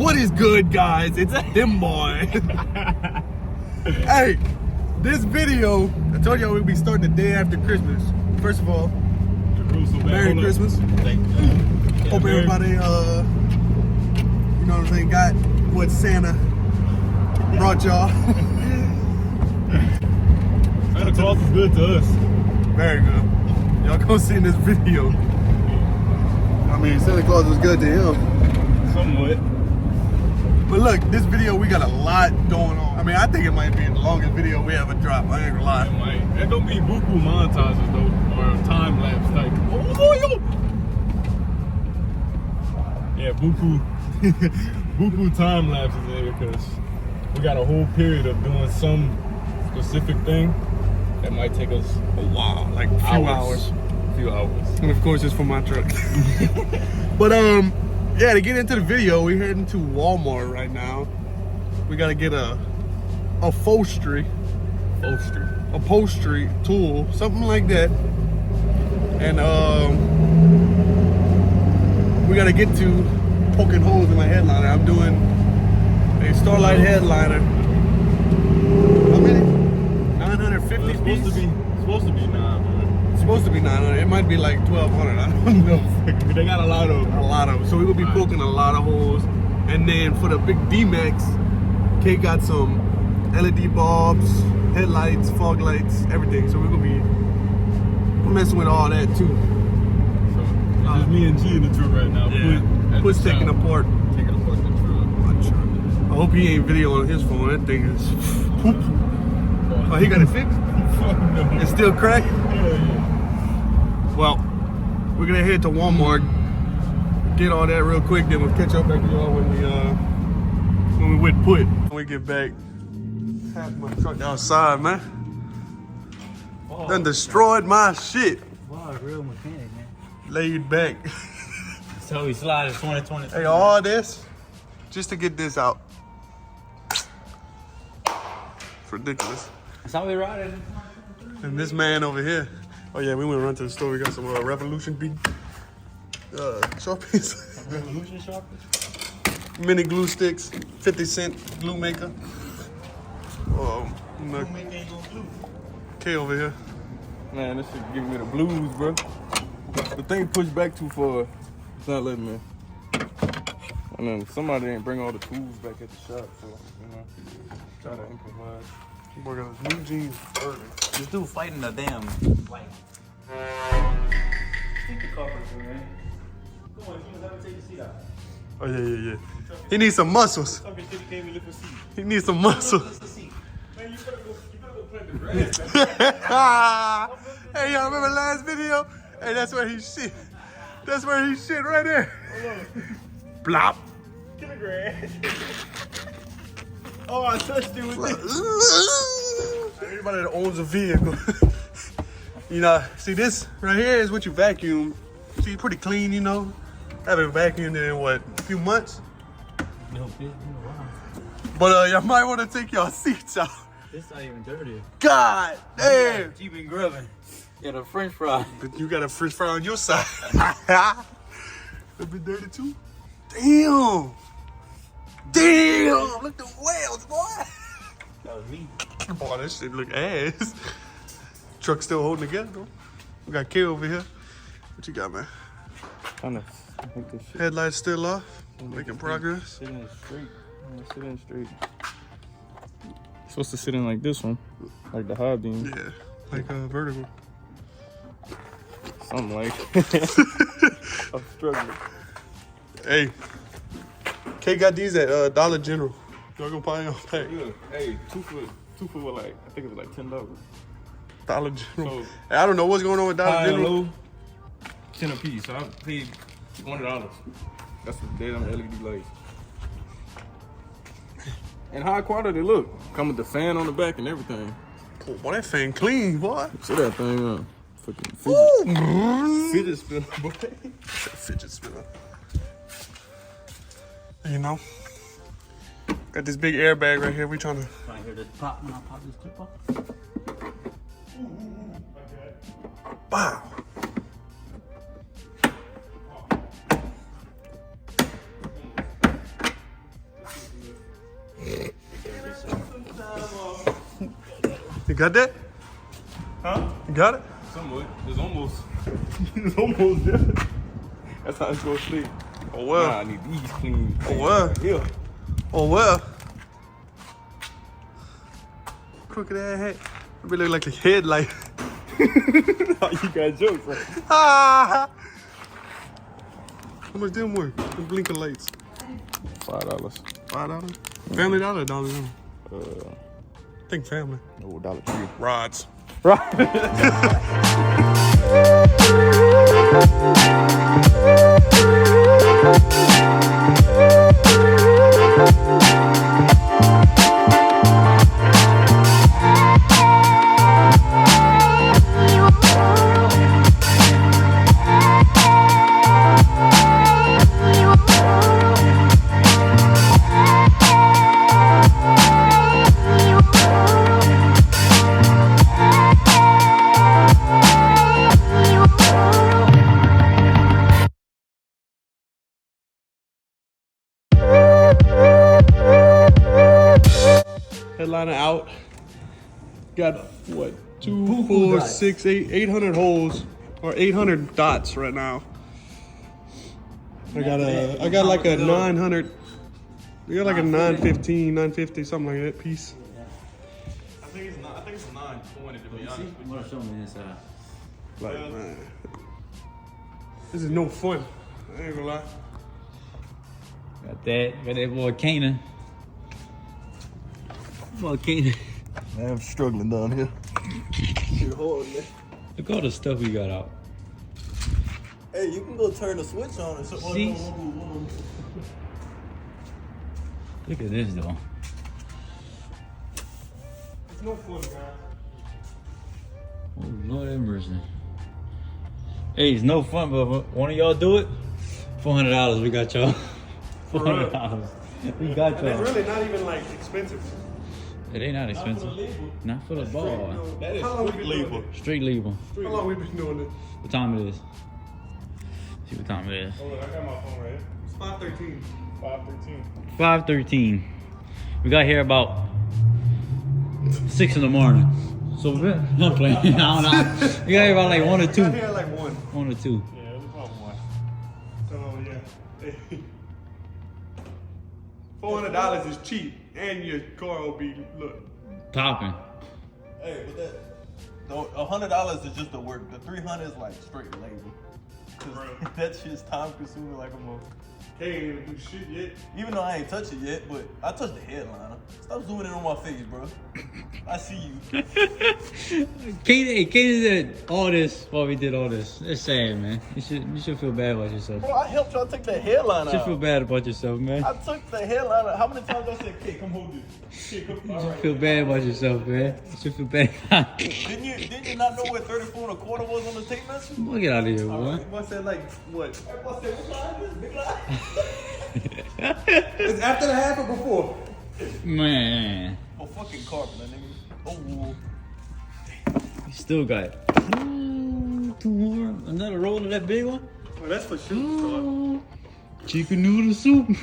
What is good, guys? It's ThemBoyzz. Hey, this video, I told y'all we'd be starting the day after Christmas. First of all, Merry Christmas. Thank you. Hope everybody, you know what I'm saying, got what Santa brought y'all. Santa Claus is good to us. Very good. Y'all gonna see in this video. I mean, Santa Claus was good to him. Somewhat. But look, this video, we got a lot going on. I mean, I think it might be the longest video we ever dropped. I ain't gonna lie. It might. There don't be buku montages though, or time lapse type. Yeah, buku time lapses in here because we got a whole period of doing some specific thing that might take us a while, like a few hours. And of course, it's for my truck. But yeah, to get into the video, we're heading to Walmart right now. We gotta get a upholstery tool, something like that. And we gotta get to poking holes in my headliner. I'm doing a Starlight headliner. How many? 950 It's supposed to be 900. It's supposed to be 900. It might be like 1,200. I don't know. They got a lot of them. So we will be poking a lot of holes. And then for the big D-Max, Kay got some LED bulbs, headlights, fog lights, everything. So we're gonna be messing with all that too. So it's just me and G in the truck right now. Yeah. Push taking apart the truck. I hope he ain't videoing his phone. That thing is poop. Oh, he got it fixed? No. It's still cracked? Yeah. Well, we're gonna head to Walmart, get all that real quick, then we'll catch up back to y'all when we went put. When we get back, have my truck outside, man. Oh, Done destroyed my shit. Wow, real mechanic, man. Laid back. So we slide in 2020. Hey, all this just to get this out. It's ridiculous. That's how we ride it. And this man over here. Oh yeah, we went to run to the store. We got some Revolution big Sharpies. Revolution sharpness. Mini glue sticks, 50-cent glue maker. Kay over here. Man, this shit giving me the blues, bro. The thing pushed back too far. It's not letting me. And then somebody ain't bring all the tools back at the shop, so you know, try to improvise. We're gonna new jeans early. This dude fighting the damn light. Take the carpenter, man. Come on, you have to take the seat out. Oh yeah. He needs some muscles. Talking shit, you can't even lift a seat. He needs some muscles. Lift the seat. Man, you better go plant the grass. Hey, y'all remember last video? Hey, that's where he shit. That's where he shit right there. Blop. Get the grass. Oh, I touched it with this. Everybody that owns a vehicle. You know, see this right here is what you vacuum. See, pretty clean, you know. Haven't vacuumed in what, a few months? No, bitch, wow. But y'all might want to take y'all seats out. This not even dirty. God damn. You been grubbing. Yeah, the French fry. But you got a French fry on your side. That be dirty too? Damn. Look the whales, boy. That was me. Boy, that shit look ass. Truck still holding together though. We got Kay over here. What you got, man? Trying to make this shit. Headlights still off. Making progress. Sit in straight. Sit in straight. Supposed to sit in like this one, like the high beam. Yeah, like vertical. Something like. I'm struggling. Hey, Kay got these at Dollar General. Y'all gonna buy them pack? Look, hey, two foot were like, I think it was like $10. Dollar General. So, Hey, I don't know what's going on with Dollar high and General. low, 10 a piece. So I paid $100. That's the damn LED lights. And high quality, look. Come with the fan on the back and everything. Oh, boy, that thing clean, boy. See that thing up. Fucking fidget spinner, boy. Fidget spinner. You know, got this big airbag right here. We trying to. Trying to hear this pop when I pop this clip off. Wow. You got that? Huh? You got it? Somewhat. It's almost. It's almost there. That's how it's gonna sleep. Oh well. Nah, I need these clean. Oh well. Yeah. Oh well. Crooked ass hat. It really look like a headlight. You got jokes, right? Ah! How much them worth? The blinking lights. $5. $5? Family Dollar, $1. I I think family. No, Dollar Tree. Rods. Headliner out. Got what? 2, 4, 6, 8, 800 holes or 800 dots right now. I got like a 900. We got like a 915, 950, something like that piece. I think it's 920 to be honest. I'm gonna show me inside. Like, man, this is no fun. I ain't gonna lie. Got that boy Kanan. Boy Kanan. I'm struggling down here. Look all the stuff we got out. Hey, you can go turn the switch on and See? Look at this though. It's no fun, guys. Oh Lord have mercy. Hey, it's no fun, but one of y'all do it. $400, we got y'all. $400. We got And it's y'all. really not even like expensive. It ain't not expensive. Not for the ball. That is How long we straight been doing labor. Straight label. How long we been doing this? What time it is? See what time it is. Hold on, I got my phone right here. It's 5:13. 5:13. 5:13. We got here about 6 in the morning. So we've been not playing. I don't know. We got here about like 1 or 2. I had like 1. 1 or 2. Yeah, it was about 1. So yeah. $400 is cheap, and your car will be look. Popping. Hey, but that $100 is just the work. The 300 is like straight labor. 'Cause that shit's time consuming like a motherfucker. Can't even do shit yet. Even though I ain't touched it yet, but I touched the headliner. Stop zooming in on my face, bro. I see you. Katie did all this while we did all this. It's sad, man. You should feel bad about yourself. Bro, I helped y'all take the headliner You should out. feel bad about yourself, man. I took the headliner. How many times I said, "Kid, come hold this"? Kid, come. All You right. should feel bad about yourself, man. You should feel bad. Didn't you not know where 34 1/4 was on the tape measure? Boy, get out of here, All boy. right. What's that like? What? Everybody said, "What line is this? Big line?" It's after the half or before? Man, Oh, fucking carpenter, nigga. Oh. you still got 2 more. Another roll of that big one. Well, that's for sure. Chicken noodle soup.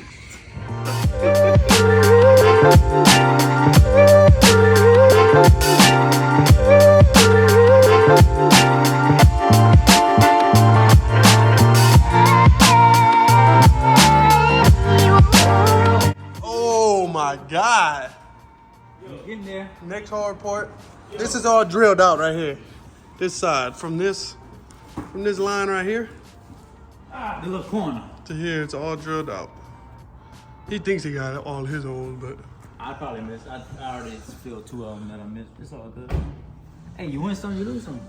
Oh my God. Getting there. Next hard part. This is all drilled out right here. This side, from this line right here The little corner. to here, it's all drilled out. He thinks he got all his own, but I probably missed. I already feel 2 of them that I missed. It's all good. Hey, you win some, you lose some.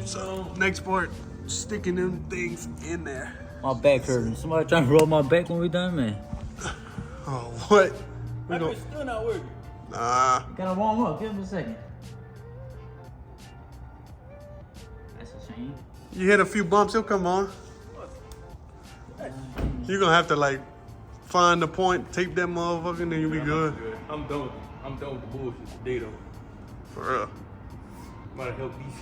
so next part, sticking them things in there. My back hurting. Somebody trying to roll my back when we done, man. Oh, what? We That don't. bitch still not working. Nah. Gotta warm up. Give him a second. That's a shame. You hit a few bumps, he'll come on. You're gonna have to like find the point, tape that motherfucker, and then you'll be good. I'm done with the bullshit today though. For real. Might help these.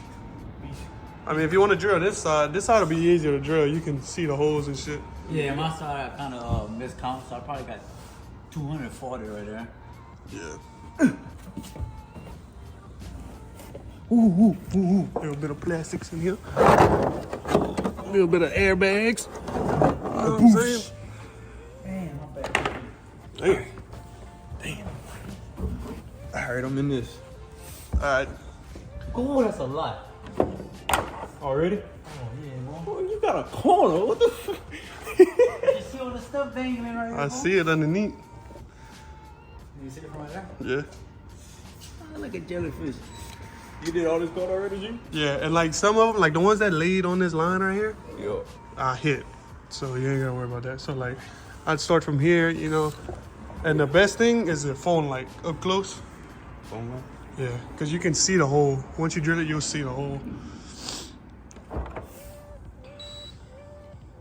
I mean, if you want to drill this side will be easier to drill. You can see the holes and shit. Yeah, my side I kind of miscount, so I probably got 240 right there. Yeah. Ooh. A little bit of plastics in here. A little bit of airbags. You know what I'm saying? Damn, my bad. Damn. All right, I'm in this. All right. Oh, that's a lot. Already? Oh, yeah, bro. Oh, you got a corner. What the fuck? You see all the stuff dangling right here? I see it underneath. You see it from right there? Yeah. Oh, look at jellyfish. You did all this code already, G? Yeah, and like some of them, like the ones that laid on this line right here, Yo. I hit. So you ain't gotta worry about that. So like, I'd start from here, you know. And the best thing is the phone light up close. Phone line? Yeah, because you can see the hole. Once you drill it, you'll see the hole.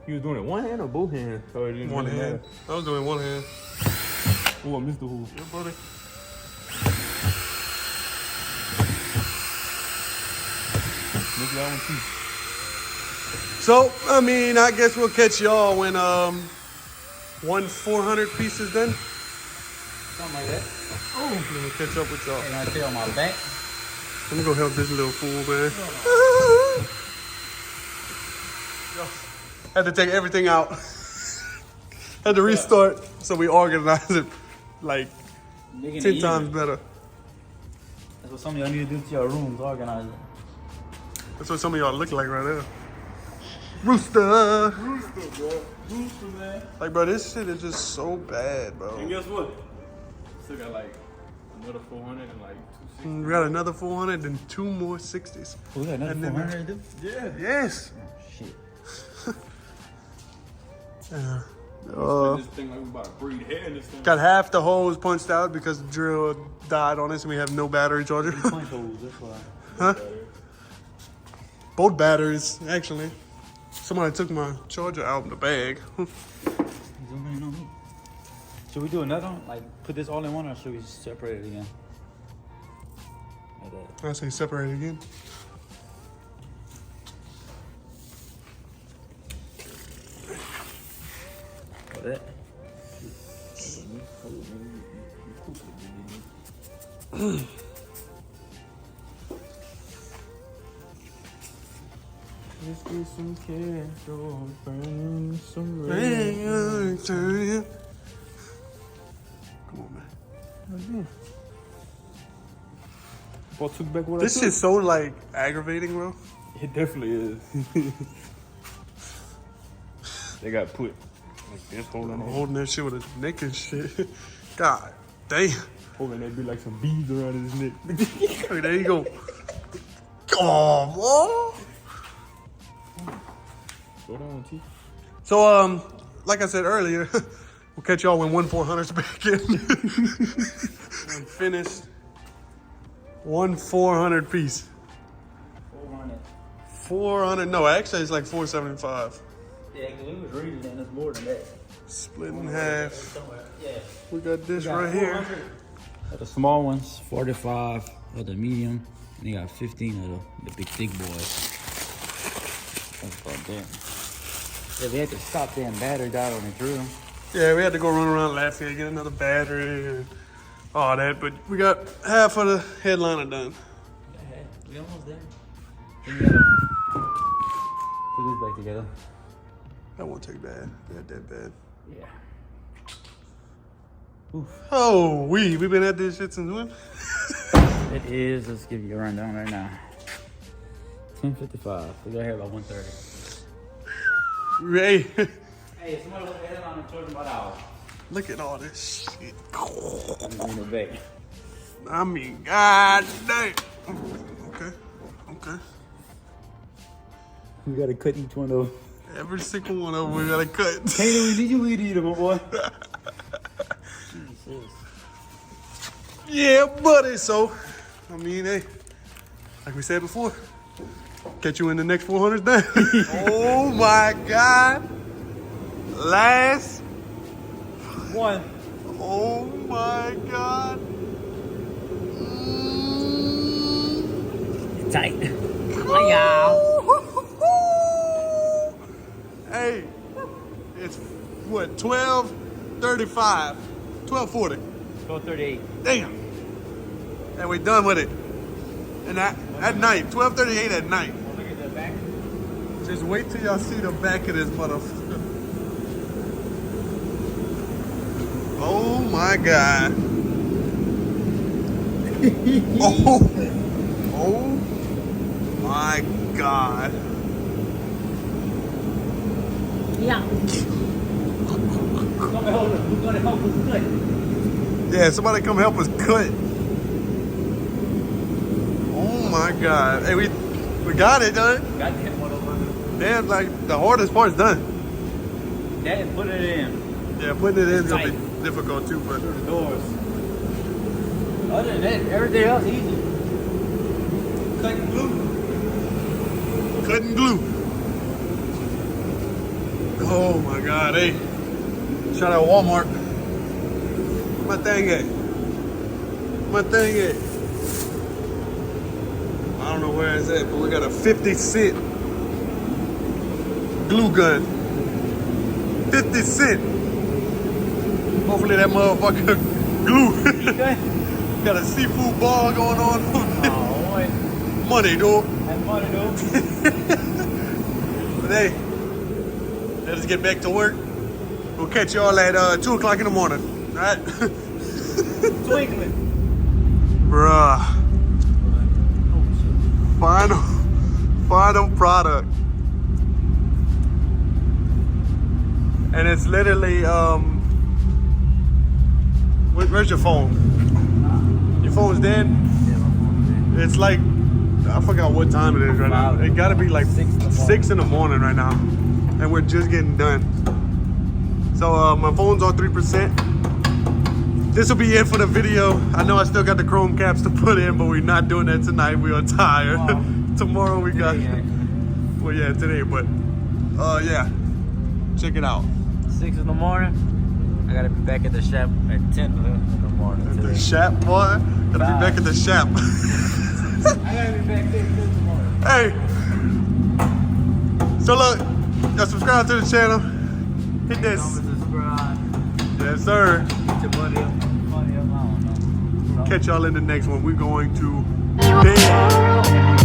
You was doing it one hand or both hands? Or it didn't One really hand. matter? I was doing one hand. Oh, I missed the hole. Yeah, buddy. Missed that one too. So, I mean, I guess we'll catch y'all when 400 piece is done. Something like that. Oh, we'll catch up with y'all. And I feel my back. Let me go help this little fool, man. Had to take everything out. Had to restart, so we organize it like Making it 10 even. times better. That's what some of y'all need to do to your rooms, organize it. That's what some of y'all look like right now. Rooster. Rooster, bro. Rooster, man. Like, bro, this shit is just so bad, bro. And guess what? Still got like another 400 and like 260. We got another 400 and 2 more 60s. Oh, we got another And then- 400 to do? Yeah. Yes. Shit. This thing like we about to breed hair in this thing. Got half the hose punched out because the drill died on us and we have no battery charger. Punch holes, that's why. Huh? Both batteries, actually. Somebody took my charger out of the bag. Zoom in on me. Should we do another one? Like, put this all in one, or should we separate it again? Like that. I say separate again. Like that. Let's get some cash or burn some Come on, man. Boy, took back what This I took. shit's so like aggravating, bro. It definitely is. They got put like this, holding I'm it. holding that shit with a neck and shit. God damn. Holding that be like some beads around his neck. Hey, there you go. Come on, boy. Go down, T. So, like I said earlier, we'll catch y'all when 1/400's back in. I'm finished. 1/400 piece. 400. 400. No, actually, it's like 475. Yeah, because we was reading and it's more than that. Split in half. Somewhere. Yeah. We got this We got right here. 400. Got the small ones, 45 of the medium, and you got 15 of the big thick boys. That's about that. Yeah, they had to stop there and battery died on the drill. Yeah, we had to go run around Lafayette, get another battery and all that. But we got half of the headliner done. Yeah, we almost there. Then you gotta put this back together. That won't take bad. Not that bad. Yeah. Oh, we been at this shit since when? It is, let's give you a rundown right now. 10:55. We got here about 1:30. Hey, Hey, somebody look ahead on the charge about hours. look at all this shit. In the back. I mean, god damn. Okay, okay. We gotta cut each one of them. Every single one of them we gotta cut. Hey, Louis, did you weed eater, my boy? Jesus. Yeah, buddy. So, I mean, hey, like we said before, catch you in the next 400 day. Oh my God. Last. One. Oh my God. Tight. Oh, y'all. Hey, it's what, 12:35, 12:40. 12:38. Damn. And we done with it. And At night, 12:38 at night. Look at the back. Just wait till y'all see the back of this motherfucker. Oh my God. Oh my God. Yeah. Come help us. Who's gonna help us cut? Yeah, somebody come help us cut. Oh my God. Hey, we got it done. Got to hit one over. Damn, like the hardest part's done. Dad, put it in. Yeah, putting it in is gonna Tight. be difficult too, but The doors. Other than that, everything else easy. cut and glue. Cut and glue. Oh my God, hey. Shout out Walmart. My thing at? My thing at? I don't know where it's at, but we got a 50-cent glue gun. 50 cent. Hopefully that motherfucker glue. Got a seafood ball going on. Oh, boy. Money, dog. That's funny, dude. But hey, let us get back to work. We'll catch y'all at 2 o'clock in the morning. All right? Twinkling. Bruh. Final product. And it's literally, where's your phone? Your phone's dead? It's like, I forgot what time it is right now. It gotta be like 6 in the morning right now. And we're just getting done. So my phone's on 3%. This will be it for the video. I know I still got the chrome caps to put in, but we're not doing that tonight. We are tired. Tomorrow we got, well yeah, today, but yeah, check it out. 6 in the morning. I gotta be back at the shop at 10 in the morning. At the today. shop, boy. Gotta be back at the shop. I gotta be back there in the morning. Hey. So look, y'all subscribe to the channel. Hit this. Subscribe. Yes, sir. Get your buddy up. Money up. I don't know. Catch y'all in the next one. We're going to bed.